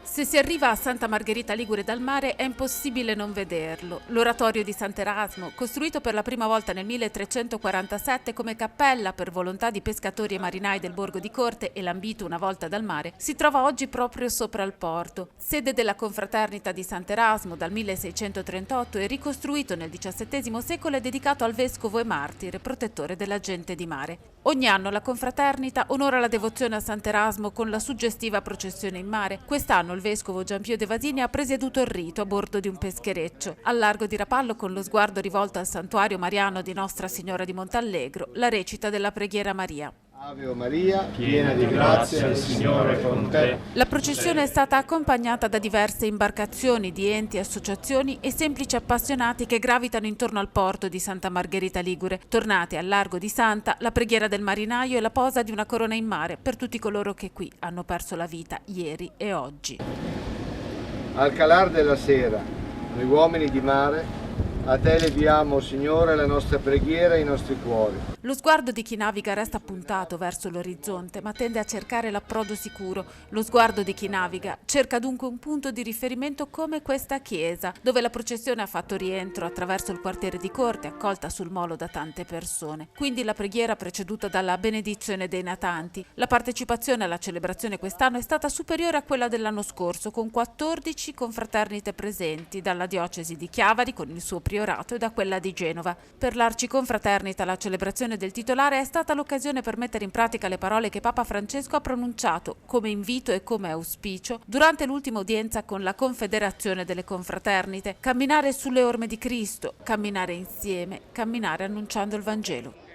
Se si arriva a Santa Margherita Ligure dal mare è impossibile non vederlo. L'oratorio di Sant'Erasmo, costruito per la prima volta nel 1347 come cappella per volontà di pescatori e marinai del borgo di Corte e lambito una volta dal mare, si trova oggi proprio sopra il porto. Sede della confraternita di Sant'Erasmo dal 1638 e ricostruito nel XVII secolo, è dedicato al vescovo e martire, protettore della gente di mare. Ogni anno la confraternita onora la devozione a Sant'Erasmo con la suggestiva processione in mare. Quest'anno il vescovo Giampio De Vasini ha presieduto il rito a bordo di un peschereccio. Al largo di Rapallo, con lo sguardo rivolto al santuario mariano di Nostra Signora di Montallegro, la recita della preghiera Maria. Ave o Maria, piena di grazia, il Signore è con te. La processione è stata accompagnata da diverse imbarcazioni di enti, associazioni e semplici appassionati che gravitano intorno al porto di Santa Margherita Ligure. Tornate al largo di Santa, la preghiera del marinaio e la posa di una corona in mare per tutti coloro che qui hanno perso la vita ieri e oggi. Al calar della sera, noi uomini di mare, a te leviamo, Signore, la nostra preghiera e i nostri cuori. Lo sguardo di chi naviga resta puntato verso l'orizzonte, ma tende a cercare l'approdo sicuro. Lo sguardo di chi naviga cerca dunque un punto di riferimento come questa chiesa, dove la processione ha fatto rientro attraverso il quartiere di Corte, accolta sul molo da tante persone. Quindi la preghiera preceduta dalla benedizione dei natanti. La partecipazione alla celebrazione quest'anno è stata superiore a quella dell'anno scorso, con 14 confraternite presenti, dalla diocesi di Chiavari con il suo priorato e da quella di Genova. Per l'Arciconfraternita la celebrazione del titolare è stata l'occasione per mettere in pratica le parole che Papa Francesco ha pronunciato come invito e come auspicio durante l'ultima udienza con la Confederazione delle Confraternite: camminare sulle orme di Cristo, camminare insieme, camminare annunciando il Vangelo.